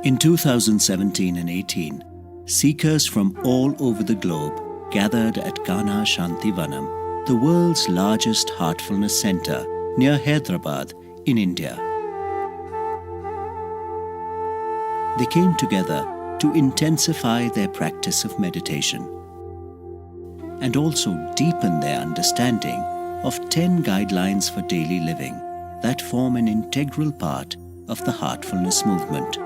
In 2017 and 18, seekers from all over the globe gathered at Kanha Shantivanam, the world's largest heartfulness center near Hyderabad in India. They came together to intensify their practice of meditation and also deepen their understanding of 10 guidelines for daily living that form an integral part of the Heartfulness movement.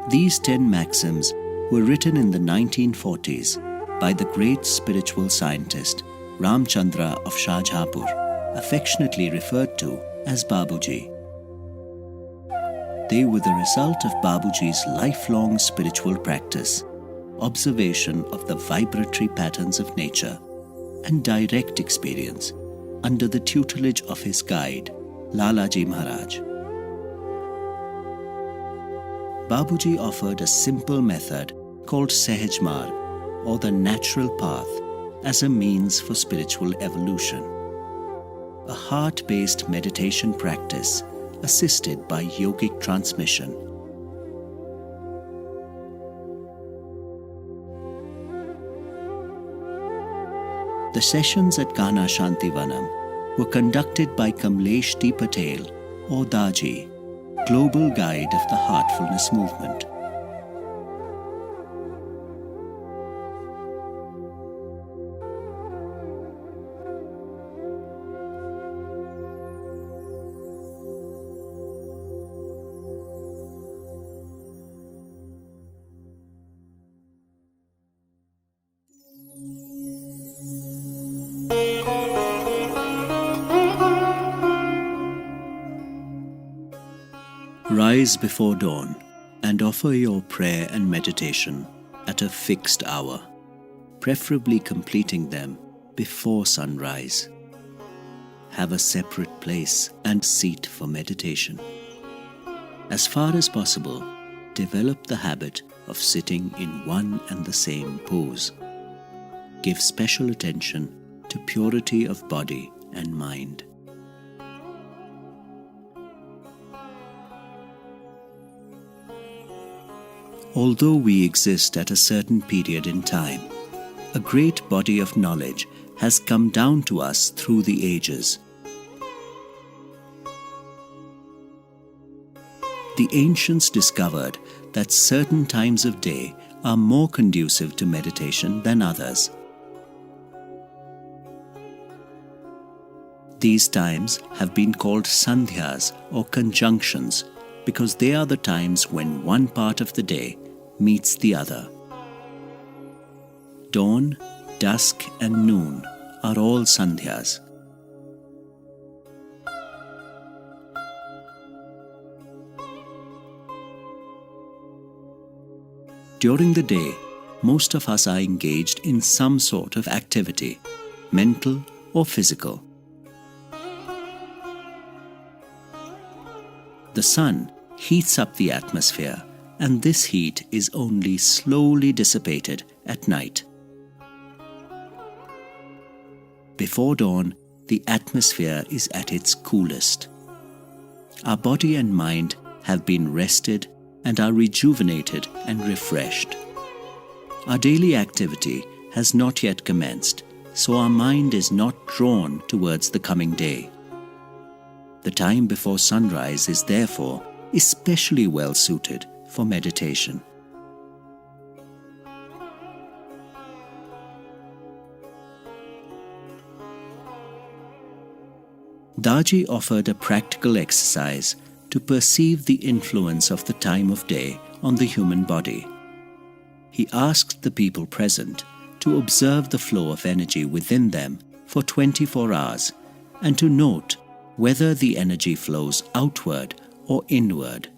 These 10 maxims were written in the 1940s by the great spiritual scientist Ramchandra of Shahjahanpur, affectionately referred to as Babuji. They were the result of Babuji's lifelong spiritual practice, observation of the vibratory patterns of nature, and direct experience under the tutelage of his guide, Lalaji Maharaj. Babuji offered a simple method called Sahaj Marg, or the natural path, as a means for spiritual evolution. A heart-based meditation practice assisted by yogic transmission. The sessions at Kanha Shantivanam were conducted by Kamlesh D. Patel, or Daaji, global guide of the Heartfulness movement. Rise before dawn and offer your prayer and meditation at a fixed hour, preferably completing them before sunrise. Have a separate place and seat for meditation. As far as possible, develop the habit of sitting in one and the same pose. Give special attention to purity of body and mind. Although we exist at a certain period in time, a great body of knowledge has come down to us through the ages. The ancients discovered that certain times of day are more conducive to meditation than others. These times have been called sandhyas or conjunctions because they are the times when one part of the day meets the other. Dawn, dusk and noon are all sandhyas. During the day, most of us are engaged in some sort of activity, mental or physical. The sun heats up the atmosphere, and this heat is only slowly dissipated at night. Before dawn, the atmosphere is at its coolest. Our body and mind have been rested and are rejuvenated and refreshed. Our daily activity has not yet commenced, so our mind is not drawn towards the coming day. The time before sunrise is therefore especially well suited for meditation. Daaji offered a practical exercise to perceive the influence of the time of day on the human body. He asked the people present to observe the flow of energy within them for 24 hours and to note whether the energy flows outward or inward.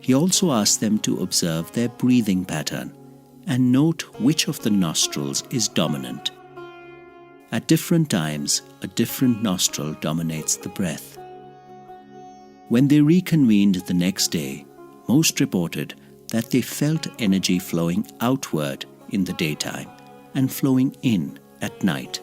He also asked them to observe their breathing pattern and note which of the nostrils is dominant. At different times, a different nostril dominates the breath. When they reconvened the next day, most reported that they felt energy flowing outward in the daytime and flowing in at night.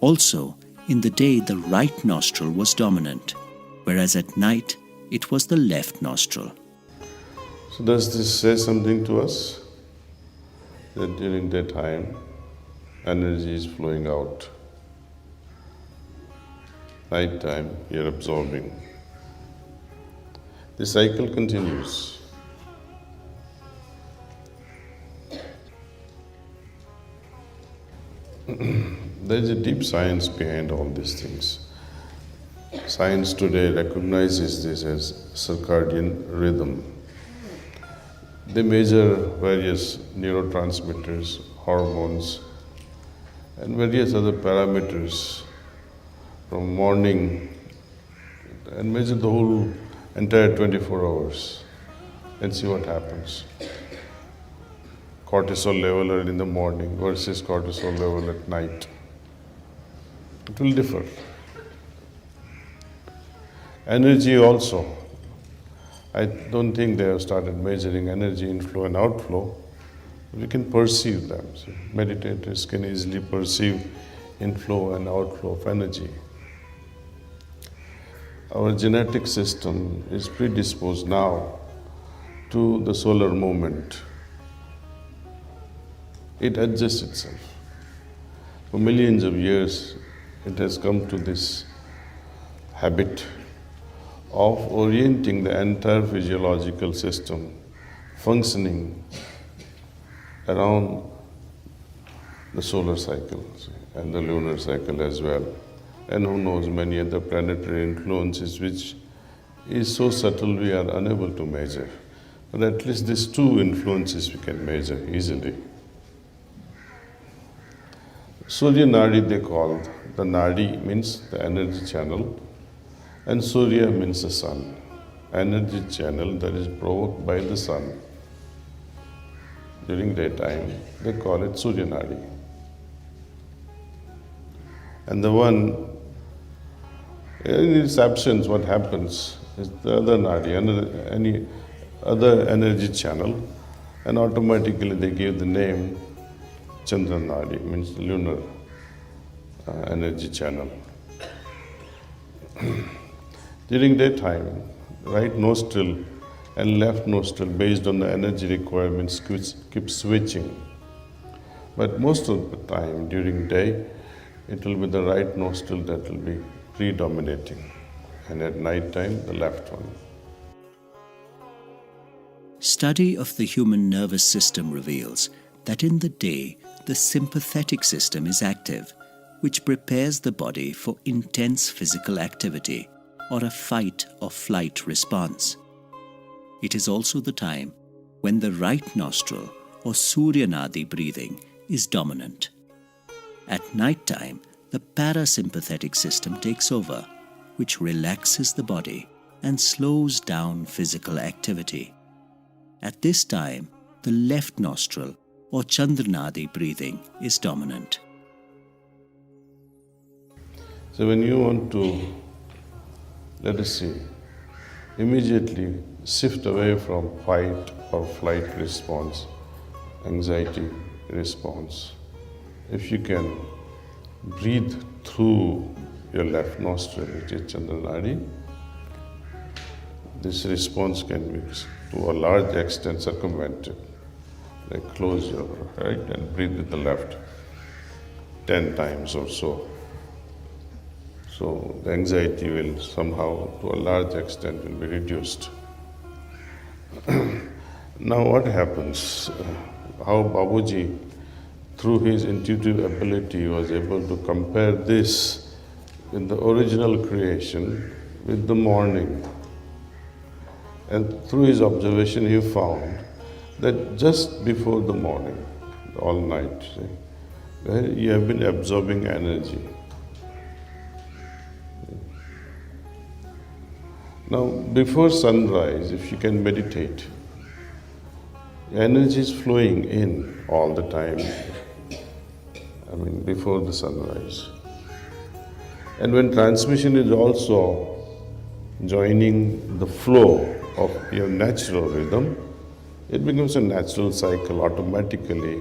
Also, in the day the right nostril was dominant, whereas at night it was the left nostril. So does this say something to us? That during daytime, energy is flowing out. Night time, you're absorbing. The cycle continues. There is a deep science behind all these things. Science today recognizes this as circadian rhythm. They measure various neurotransmitters, hormones, and various other parameters from morning and measure the whole entire 24 hours and see what happens. Cortisol level in the morning versus cortisol level at night. It will differ. Energy also. I don't think they have started measuring energy inflow and outflow. We can perceive them. So meditators can easily perceive inflow and outflow of energy. Our genetic system is predisposed now to the solar movement. It adjusts itself. For millions of years, it has come to this habit of orienting the entire physiological system functioning around the solar cycle and the lunar cycle as well. And who knows, many other planetary influences which is so subtle we are unable to measure. But at least these two influences we can measure easily. Surya Nadi they called. The Nadi means the energy channel and Surya means the sun. Energy channel that is provoked by the sun. During daytime they call it Surya Nadi. And the one, in its absence, what happens is the other Nadi, any other energy channel, and automatically they give the name Chandra Nadi, means the lunar energy channel. During daytime, right nostril and left nostril, based on the energy requirements, keep switching. But most of the time during day, it will be the right nostril that will be predominating, and at night time, the left one. Study of the human nervous system reveals that in the day, the sympathetic system is active, which prepares the body for intense physical activity or a fight or flight response. It is also the time when the right nostril or Surya Nadi breathing is dominant. At night time, the parasympathetic system takes over, which relaxes the body and slows down physical activity. At this time, the left nostril or Chandranadi breathing is dominant. So when you want to, let us see, immediately shift away from fight or flight response, anxiety response, if you can breathe through your left nostril, which is Chandranadi, this response can be to a large extent circumvented. Like close your right and breathe with the left 10 times or so. So the anxiety will somehow, to a large extent, will be reduced. Now what happens? How Babuji, through his intuitive ability, was able to compare this with the original creation with the morning. And through his observation, he found that just before the morning, all night, where you have been absorbing energy. Now, before sunrise, if you can meditate, energy is flowing in all the time. Before the sunrise. And when transmission is also joining the flow of your natural rhythm, it becomes a natural cycle. Automatically,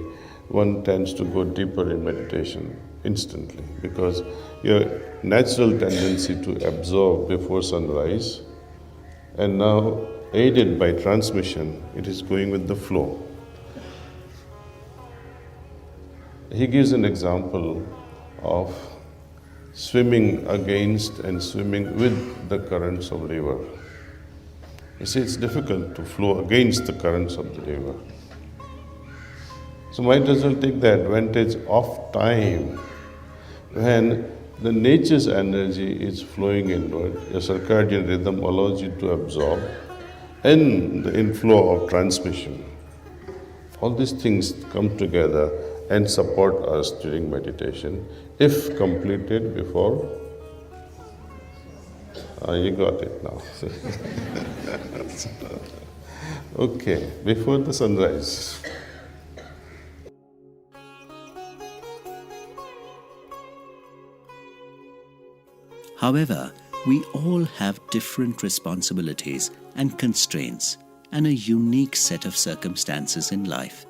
one tends to go deeper in meditation. instantly, because your natural tendency to absorb before sunrise, and now aided by transmission, it is going with the flow. He gives an example of swimming against and swimming with the currents of the river. You see, it's difficult to flow against the currents of the river. So might as well take the advantage of time when the nature's energy is flowing inward. Your circadian rhythm allows you to absorb, and the inflow of transmission. All these things come together and support us during meditation if completed before. You got it now. Okay, before the sunrise. However, we all have different responsibilities and constraints and a unique set of circumstances in life.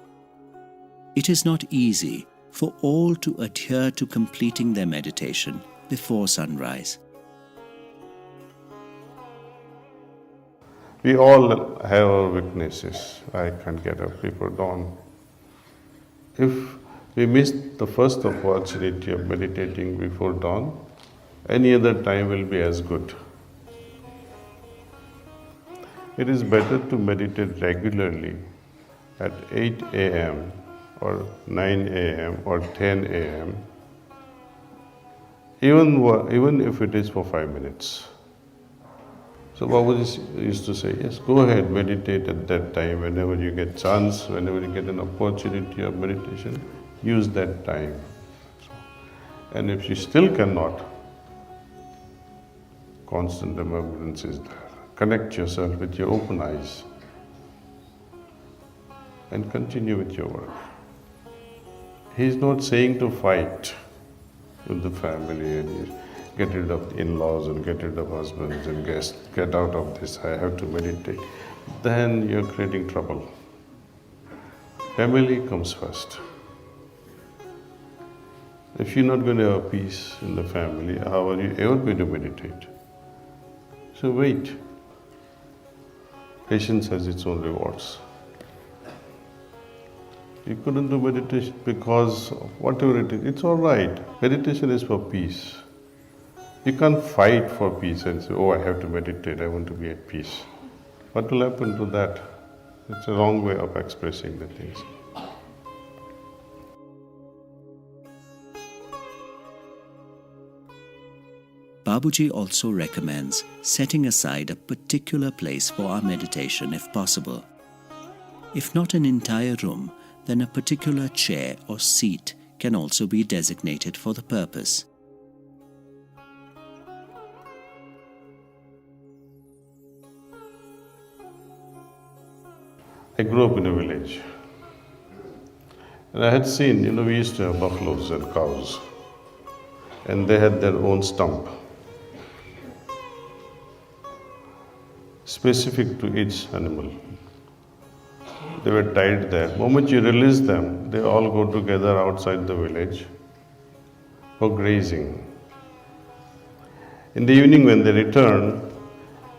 It is not easy for all to adhere to completing their meditation before sunrise. We all have our weaknesses. I can't get up before dawn. If we miss the first opportunity of meditating before dawn, any other time will be as good. It is better to meditate regularly at 8 a.m. or 9 a.m. or 10 a.m., even if it is for 5 minutes. So Babuji used to say, yes, go ahead, meditate at that time. Whenever you get chance, whenever you get an opportunity of meditation, use that time. And if you still cannot, constant remembrance is there. Connect yourself with your open eyes and continue with your work. He is not saying to fight with the family and get rid of the in-laws and get rid of husbands and get out of this, I have to meditate. Then you're creating trouble. Family comes first. If you're not going to have peace in the family, how are you ever going to meditate? So wait. Patience has its own rewards. You couldn't do meditation because of whatever it is, it's all right. Meditation is for peace. You can't fight for peace and say, oh, I have to meditate, I want to be at peace. What will happen to that? It's a wrong way of expressing the things. Babuji also recommends setting aside a particular place for our meditation if possible. If not an entire room, then a particular chair or seat can also be designated for the purpose. I grew up in a village. And I had seen, we used to have buffaloes and cows. And they had their own stump, specific to each animal. They were tied there. The moment you release them, they all go together outside the village for grazing. In the evening when they return,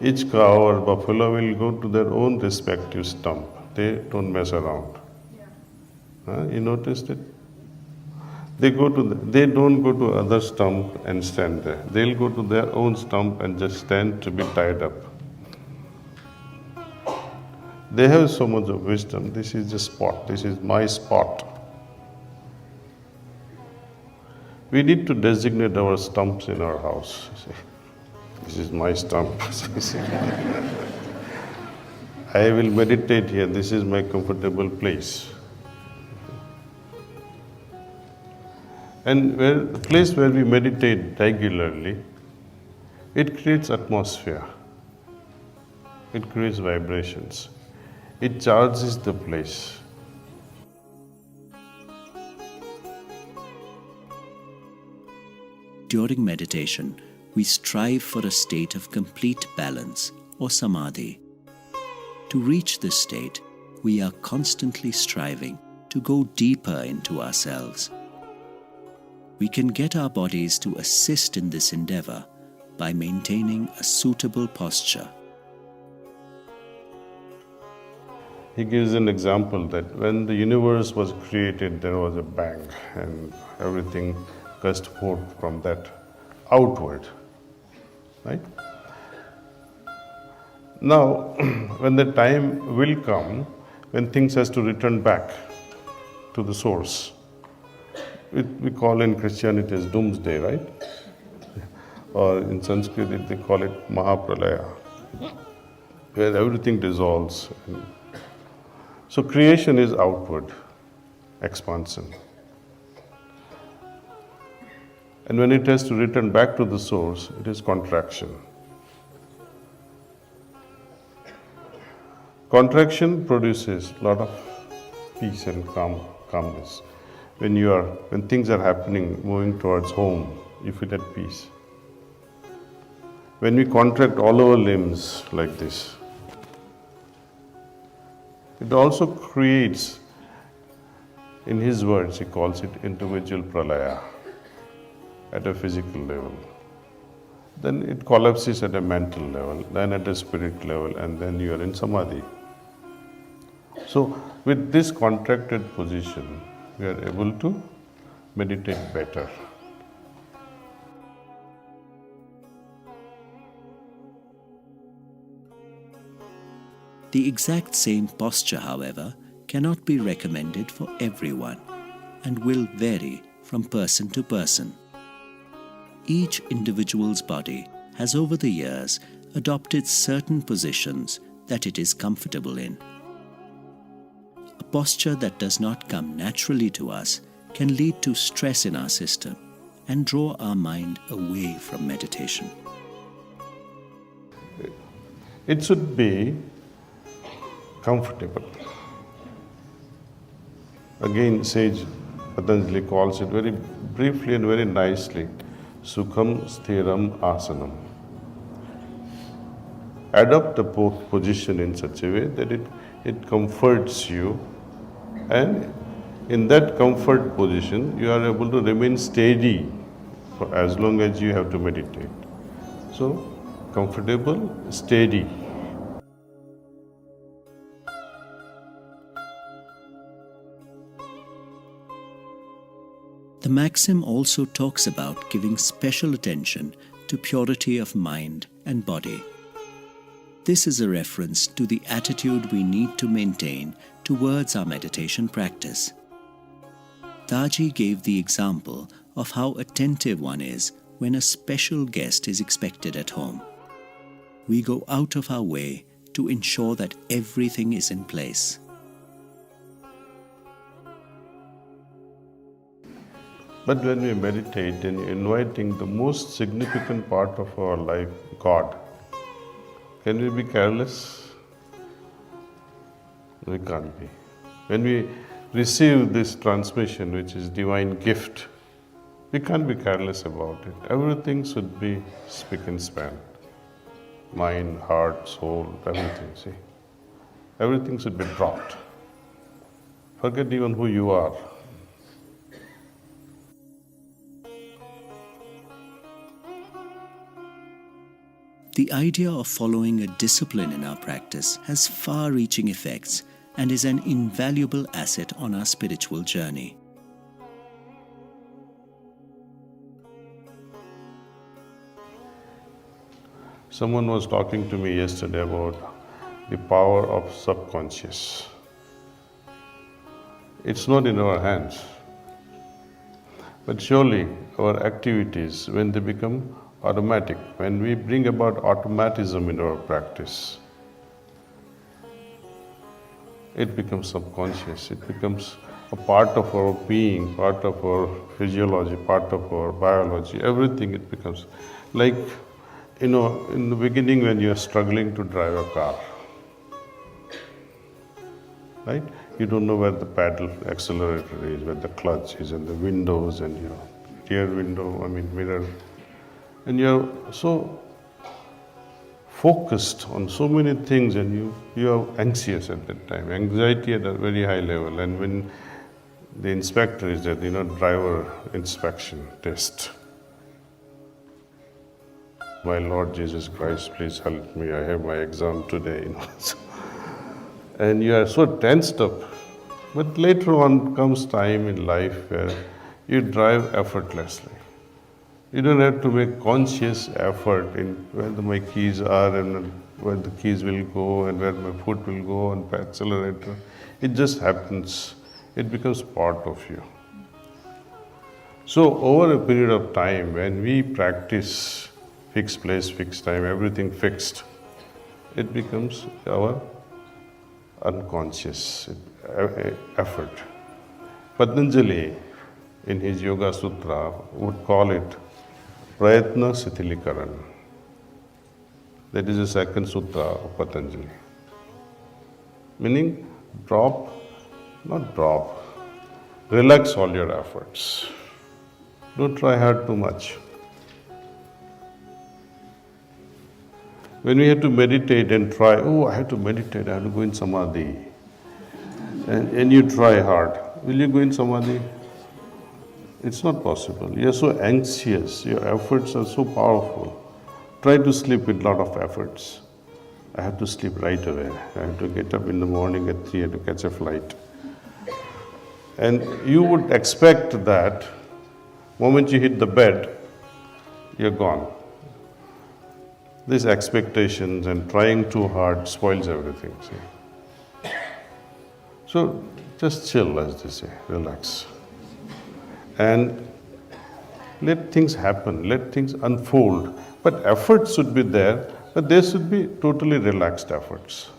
each cow or buffalo will go to their own respective stump. They don't mess around. You noticed it? They don't go to other stump and stand there. They'll go to their own stump and just stand to be tied up. They have so much of wisdom. This is the spot. This is my spot. We need to designate our stumps in our house. This is my stump. I will meditate here. This is my comfortable place. And the place where we meditate regularly, it creates atmosphere. It creates vibrations. It charges the place. During meditation, we strive for a state of complete balance or samadhi. To reach this state, we are constantly striving to go deeper into ourselves. We can get our bodies to assist in this endeavor by maintaining a suitable posture. He gives an example that when the universe was created, there was a bang and everything gushed forth from that outward, right? Now, when the time will come, when things has to return back to the source, we call in Christianity as doomsday, right? Or in Sanskrit they call it Mahapralaya, where everything dissolves. So creation is outward expansion. And when it has to return back to the source, it is contraction. Contraction produces a lot of peace and calmness. When things are happening, moving towards home, you feel at peace. When we contract all our limbs like this, it also creates, in his words, he calls it individual pralaya at a physical level. Then it collapses at a mental level, then at a spirit level, and then you are in samadhi. So, with this contracted position, we are able to meditate better. The exact same posture, however, cannot be recommended for everyone and will vary from person to person. Each individual's body has over the years adopted certain positions that it is comfortable in. A posture that does not come naturally to us can lead to stress in our system and draw our mind away from meditation. It should be comfortable. Again, sage Patanjali calls it very briefly and very nicely, Sukham Sthiram Asanam. Adopt a position in such a way that it comforts you, and in that comfort position you are able to remain steady for as long as you have to meditate. So, comfortable, steady. The Maxim also talks about giving special attention to purity of mind and body. This is a reference to the attitude we need to maintain towards our meditation practice. Daaji gave the example of how attentive one is when a special guest is expected at home. We go out of our way to ensure that everything is in place. But when we meditate and inviting the most significant part of our life, God, can we be careless? We can't be. When we receive this transmission, which is divine gift, we can't be careless about it. Everything should be spick and span. Mind, heart, soul, everything, see. Everything should be dropped. Forget even who you are. The idea of following a discipline in our practice has far-reaching effects and is an invaluable asset on our spiritual journey. Someone was talking to me yesterday about the power of subconscious. It's not in our hands. But surely our activities, when they become automatic, when we bring about automatism in our practice, it becomes subconscious, it becomes a part of our being, part of our physiology, part of our biology, everything it becomes. Like, in the beginning when you are struggling to drive a car, right? You don't know where the pedal accelerator is, where the clutch is, and the windows, and your rear window, mirror. And you're so focused on so many things, and you are anxious at that time, anxiety at a very high level. And when the inspector is there, driver inspection test. My Lord Jesus Christ, please help me, I have my exam today, And you are so tensed up. But later on comes time in life where you drive effortlessly. You don't have to make conscious effort in where my keys are and where the keys will go and where my foot will go on the accelerator. It just happens. It becomes part of you. So over a period of time, when we practice fixed place, fixed time, everything fixed, it becomes our unconscious effort. Patanjali, in his Yoga Sutra, would call it Prayatna Sitilikaran. That is the second sutra of Patanjali. Meaning, relax all your efforts. Don't try hard too much. When we have to meditate and try, I have to meditate, I have to go in samadhi. And you try hard. Will you go in samadhi? It's not possible. You're so anxious, your efforts are so powerful. Try to sleep with a lot of efforts. I have to sleep right away. I have to get up in the morning at 3 to catch a flight. And you would expect that moment you hit the bed, you're gone. These expectations and trying too hard spoils everything. See? So just chill, as they say, relax. And let things happen, let things unfold. But efforts should be there, but they should be totally relaxed efforts.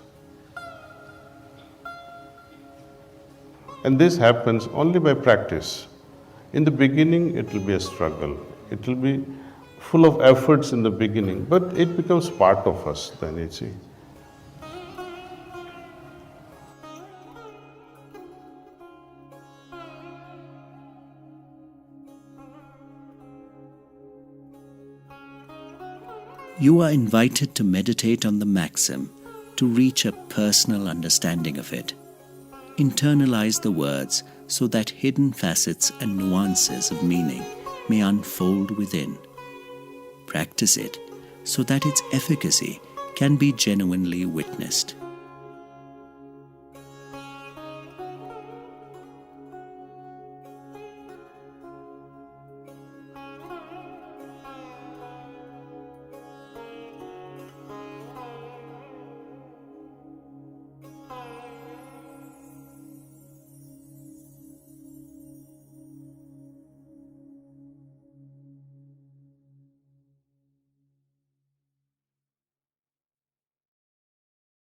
And this happens only by practice. In the beginning, it will be a struggle. It will be full of efforts in the beginning, but it becomes part of us then, you see. You are invited to meditate on the Maxim to reach a personal understanding of it. Internalize the words so that hidden facets and nuances of meaning may unfold within. Practice it so that its efficacy can be genuinely witnessed.